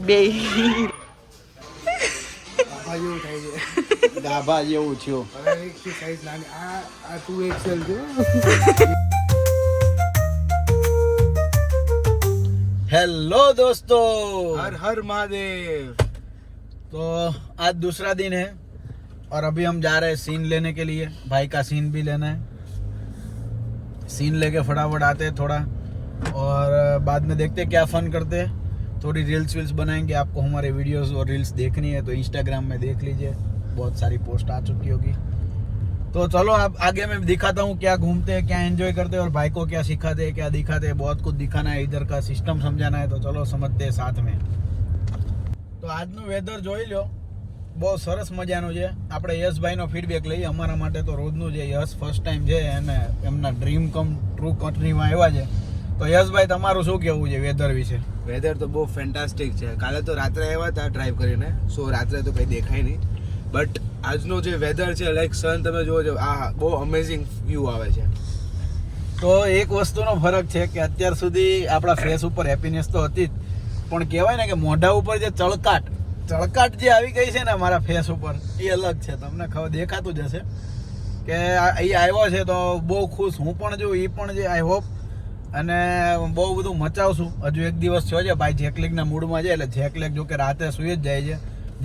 બે ગાભા જેવું થયું. हेलो दोस्तों, हर हर महादेव। तो आज दूसरा दिन है और अभी हम जा रहे हैं सीन लेने के लिए. भाई का सीन भी लेना है. सीन लेके फटाफट आते हैं थोड़ा और बाद में देखते हैं क्या फन करते हैं. थोड़ी रील्स वील्स बनाएंगे. आपको हमारे वीडियोस और रील्स देखनी है तो इंस्टाग्राम में देख लीजिए, बहुत सारी पोस्ट आ चुकी होगी. तो चलो आप आगे मैं दिखाता हूँ क्या घूमते हैं, क्या एंजॉय करते हैं और भाई को क्या सिखाते हैं, क्या दिखाते हैं. बहुत कुछ दिखाना है, इधर का सिस्टम समझाना है. तो चलो समझते हैं साथ में. તો આજનું વેધર જોઈ લો, બહુ સરસ મજાનું છે. આપણે યશભાઈનો ફીડબેક લઈએ. અમારા માટે તો રોજનું છે. યશ ફર્સ્ટ ટાઈમ છે અને એમના ડ્રીમ કમ ટ્રુ કન્ટ્રીમાં આવ્યા છે. તો યશભાઈ તમારું શું કહેવું છે વેધર વિશે? વેધર તો બહુ ફેન્ટાસ્ટિક છે. કાલે તો રાત્રે આવ્યા હતા ડ્રાઈવ કરીને, સો રાત્રે તો કંઈ દેખાય નહીં. બટ આજનો જે વેધર છે, લાઈક સન તમે જુઓ છો, આ બહુ અમેઝિંગ વ્યૂ આવે છે. તો એક વસ્તુનો ફરક છે કે અત્યાર સુધી આપણા ફેસ ઉપર હેપીનેસ તો હતી જ, પણ કહેવાય ને કે મોઢા ઉપર જે ચળકાટ જે આવી ગઈ છે ને મારા ફેસ ઉપર, એ અલગ છે. તમને ખબર દેખાતું જ હશે કે અહીં આવ્યો છે તો બહુ ખુશ હું પણ છું, એ પણ છે. આઈ હોપ અને બહુ બધું મચાવશું. હજુ એક દિવસ થયો છે ભાઈ જેકલેગના મૂડમાં છે, એટલે જેકલેગ જો કે રાતે સૂઈ જ જાય છે,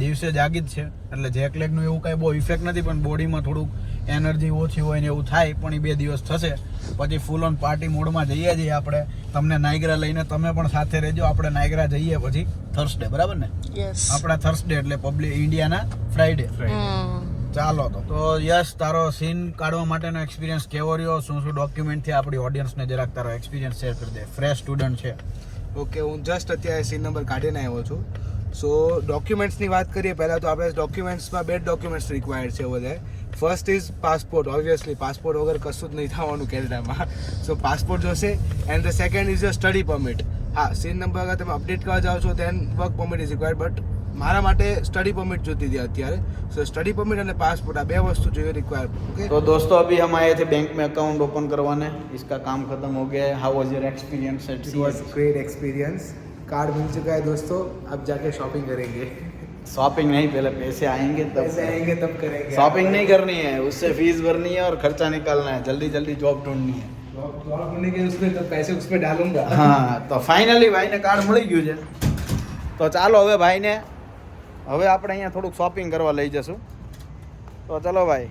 દિવસે જાગી જ છે. એટલે જેકલેગનું એવું કાંઈ બહુ ઇફેક્ટ નથી, પણ બોડીમાં થોડુંક એનર્જી ઓછી હોય ને એવું થાય. પણ એ 2 દિવસ થશે પછી ફૂલ ઓન પાર્ટી મોડમાં જઈએ છીએ આપણે. તમને નાયગ્રા લઈને તમે પણ સાથે રહેજો. આપણે નાયગ્રા જઈએ પછી થર્સડે, બરાબર ને? યસ. આપણા થર્સડે એટલે પબ્લિક ઇન્ડિયાના ફ્રાઈડે. ચાલો તો યસ, તારો સીન કાઢવા માટેનો એક્સપિરિયન્સ કેવો રહ્યો? શું શું ડોક્યુમેન્ટથી આપણી ઓડિયન્સને જરાક તારો એક્સપિરિયન્સ શેર કરી દે. ફ્રેશ સ્ટુડન્ટ છે. ઓકે, હું જસ્ટ અત્યારે સીન નંબર કાઢીને આવ્યો છું. સો ડોક્યુમેન્ટ્સની વાત કરીએ પહેલાં તો આપણે ડોક્યુમેન્ટ્સમાં 2 ડોક્યુમેન્ટ્સ રિક્વાયર્ડ છે વધારે. First is passport. Obviously passport વગર કશું જ નહીં થવાનું કેનેડામાં. સો પાસપોર્ટ જોશે. And the second is a study permit. હા, સીન નંબર અગર તમે અપડેટ કરવા જાઓ છો then work permit is required, but મારા માટે સ્ટડી પરમિટ જોતી હતી અત્યારે. સો સ્ટડી પરમિટ અને પાસપોર્ટ આ 2 વસ્તુ જોઈએ રિક્વાયર્ડ. ओके, तो दोस्तों अभी हम आए थे बैंक में अकाउंट ओपन करवाने. इसका काम खत्म हो गया है. How was your experience? It was great experience. Card मिल चुका है दोस्तों, अब जाके शॉपिंग करेंगे. शॉपिंग नहीं, पहले पैसे आएंगे तब. पैसे आएंगे तब करेंगे. शॉपिंग नहीं करनी है, उससे फीस भरनी है और खर्चा निकालना है. जल्दी जल्दी जॉब ढूंढनी है. जॉब होने के उसमें तो पैसे उसमें डालूंगा. હા, તો ફાઇનલી ભાઈને કાર્ડ મળી ગયું છે. તો ચાલો હવે ભાઈને આપણે અહીંયા થોડુંક શોપિંગ કરવા લઈ જશું. તો ચલો ભાઈ,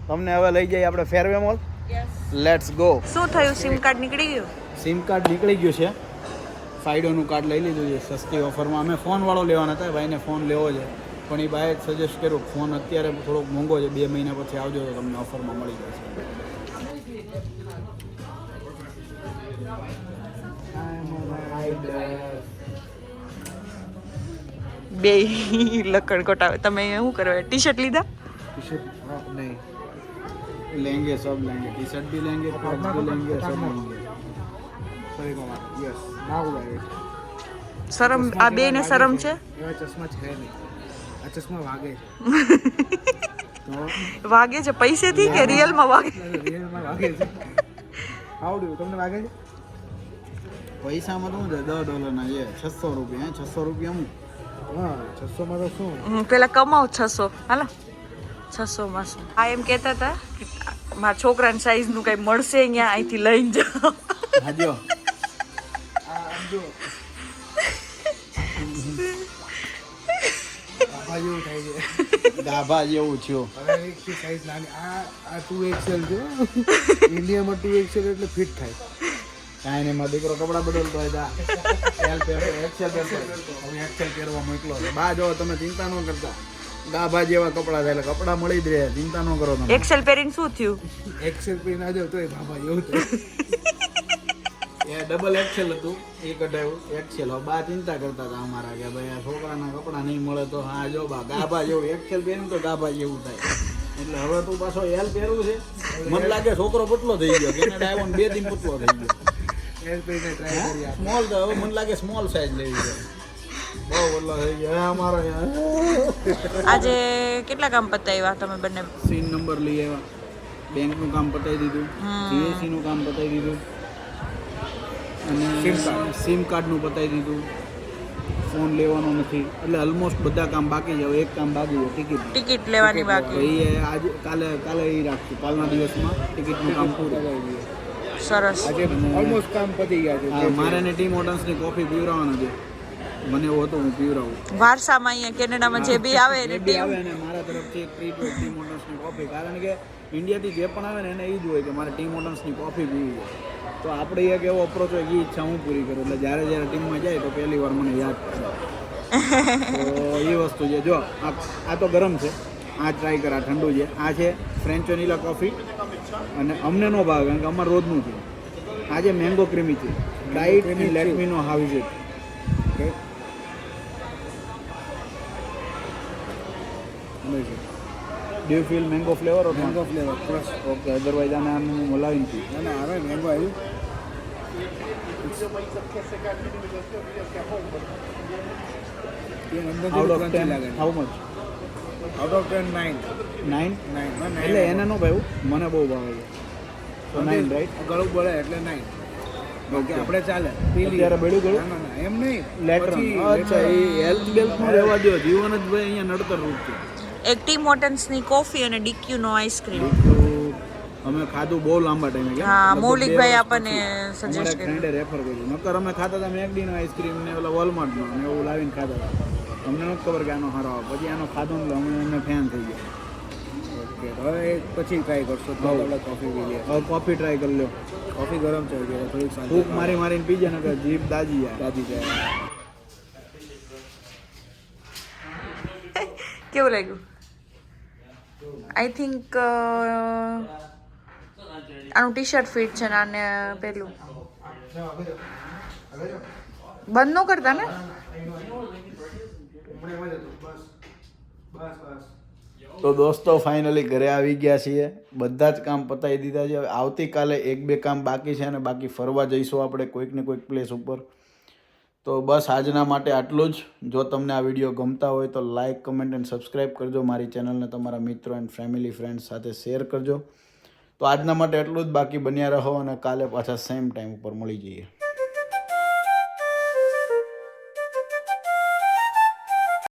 તમને હવે લઈ જઈએ આપણે ફેરવે મોલ. Let's go. શું થયું? સિમ કાર્ડ નીકળી ગયું? સિમ કાર્ડ નીકળી ગયું છે. ફાયડોનું કાર્ડ લઈ લીધું છે સસ્તી ઓફરમાં. અમે ફોનવાળો લેવાના હતા, ભાઈને ફોન લેવો છે, પણ એ ભાઈએ સજેસ્ટ કર્યું ફોન અત્યારે થોડોક મોંઘો છે, 2 મહિના પછી આવજો તો તમને ઓફરમાં મળી જશે. બે લકડ કોટાવે. તમે શું કરવા ટી શર્ટ લીધા? नहीं, लेंगे सब लेंगे. टी शर्ट भी लेंगे, पैंट्स भी लेंगे, सब लेंगे. सॉरी मामा. यस, ना हुआ है. શરમ આ બે ને શરમ છે? એવા ચશ્મા છે નહીં. આ ચશ્મા વાગે છે. વાગે છે પૈસેથી કે રિયલમાં વાગે? રિયલમાં વાગે છે. આવડ્યું તમને વાગે છે? પૈસામાં તો શું છે, $10 છે. 600 રૂપિયા. 600 રૂપિયા હું હા, 600 માં તો શું? પેલા કમાવ 600. હાલો 600 માં શું? આ એમ કહેતા હતા કે મારા છોકરાની સાઈઝનું કંઈ મળશે અહીંયા, અહીંથી લઈને જાઓ. હાજો. જો ગાભા જેવું થાય છે. ગાભા જેવું થયું. હવે એક સાઈઝ નાની. આ 2XL છે. ઇન્ડિયામાં 2XL એટલે ફિટ થાય. કાંઈ નહીં, મારો દીકરો કપડાં બદલતો હોય એલ પહેરો, એક્સેલ પહેરતો. હવે એક્સેલ પહેરવા મોકલો છે. બા જો તમે ચિંતા ન કરતા, ગાભા જેવા કપડાં થાય એટલે કપડાં મળી જ રહે, ચિંતા ન કરો તમે. એક્સેલ પહેરીને શું થયું? એક્સેલ પહેરી ના જાવ તોય ગાભા જેવું થાય. એ ડબલ એક્સેલ હતું, એ કઢાયું એક્સેલ. હવે બા ચિંતા કરતા હતા અમારા કે ભાઈ આ છોકરાના કપડાં નહીં મળે તો હા જો બા ગાભા જેવું એક્સેલ પહેરીને તો ગાભા જેવું થાય. એટલે હવે તું પાછો એલ પહેરવું છે. મને લાગે છોકરો પતલો થઈ ગયો, કેનેડા આવ્યો ને 2 દિન પતલો થઈ ગયો. એલ પહેરીને ટ્રાય કરી. સ્મોલ તો હવે મને લાગે સ્મોલ સાઈઝ લેવી છે. બહુ બદલો થઈ ગયો અમારો. આજે કેટલા કામ પતાવ્યા તમે બંને? સીન નંબર લઈ આવ્યા, બેંકનું કામ પતાવી દીધું, જીએસસીનું કામ પતાવી દીધું અને સિમ કાર્ડનું પતાવી દીધું. ફોન લેવાનો નથી, એટલે ઓલમોસ્ટ બધા કામ બાકી છે. હવે એક કામ બાકી છે, ટિકિટ લેવાની બાકી. એ આજે કાલે એ રાખશું. કાલના દિવસમાં ટિકિટનું કામ પૂરું. સરસ. આજે ઓલમોસ્ટ કામ પતી ગયા છે. હા, મારે ને ટીમ હોટલ્સની કોફી પીવડાવવાના છે. મને એવું હતું હું પીવડાવું. વારસામાં અહીંયા કેનેડામાં જે બી આવે ને જે બી આવે ને મારા તરફથી એક ટ્રીટ હોય ટીમ હોટલ્સની કોફી. કારણ કે ઇન્ડિયાથી જે પણ આવે ને એને એ જ હોય કે મારે ટીમ હોટલ્સની કોફી પીવી છે. તો આપણે એક એવો અપ્રોચ હોય કે એ ઈચ્છા હું પૂરી કરું. એટલે જ્યારે ટીમમાં જાય તો પહેલી વાર મને યાદ કરે. તો એ વસ્તુ છે. જો આ તો ગરમ છે, આ ટ્રાય કર. આ ઠંડુ છે. આ છે ફ્રેન્ચ વેનીલા કોફી અને અમને નો ભાવે કારણ કે અમારે રોજનું છે. આ જે મેંગો ક્રીમી છે, diet and let me know how is it. Okay, do you feel mango flavour or mango flavour plus. Okay, otherwise આને આમ મલાવીને પી. ના ના આવે મેંગો આવ્યું. Out of 10 how much? Out of 10 9. 9? 9 એટલે એને નો ભાવ્યું, મને બહુ ભાવે છે. તો 9 રાઈટ. ગળું બોલે એટલે 9. ઓકે, આપણે ચાલે પી લઈએ. અત્યારે બેડું ગળું? ના ના એમ નહીં. લેટર. અચ્છા, એ હેલ્થ બેલ્થમાં રહેવા દો. જીવન જ ભાઈ અહીંયા નડતર રૂપ છે. એક ટીમ હોટલ્સની કોફી અને ડીક્યુનો આઈસ્ક્રીમ. અમે ખાધું બહુ લાંબા ટાઈમે. હા, મૌલિકભાઈ આપણને સજેસ્ટ કર્યું. ફ્રેન્ડે રેફર કર્યું. નકર અમે ખાતા હતા મેકડીનો આઈસ્ક્રીમ ને ઓલા વોલમાર્ટનો ને એવું લાવીને ખાતા હતા. અમને નથી ખબર કે આનો સારો આવે. પછી આનો ખાધો ને અમે ફેન થઈ ગયા. ઓકે, હવે પછી ટ્રાય કરશો તો આપણે કોફી પી લઈએ. હવે કોફી ટ્રાય કરી લો. કોફી ગરમ છે એટલે થોડીક શાંતિ. ફૂંક મારીને પીજે ને જીભ દાજી જાય. દાદી જાય. કેવું લાગ્યું? આઈ થિંક આનું ટી શર્ટ ફિટ છે ને આને પેલું બંધ ન કરતા ને. તો દોસ્તો ફાઇનલી ઘરે આવી ગયા છીએ. બધા જ કામ પતાવી દીધા છે. હવે આવતીકાલે 1-2 કામ બાકી છે અને બાકી ફરવા જઈશું આપણે કોઈક ને કોઈક પ્લેસ ઉપર. તો બસ આજના માટે આટલું જ. જો તમને આ વિડીયો ગમતા હોય તો લાઇક, કમેન્ટ એન્ડ સબસ્ક્રાઈબ કરજો. મારી ચેનલને તમારા મિત્રો એન્ડ ફેમિલી ફ્રેન્ડ્સ સાથે શેર કરજો. તો આજના માટે એટલું જ. બાકી બન્યા રહો અને કાલે પાછા સેમ ટાઈમ ઉપર મળી જઈએ.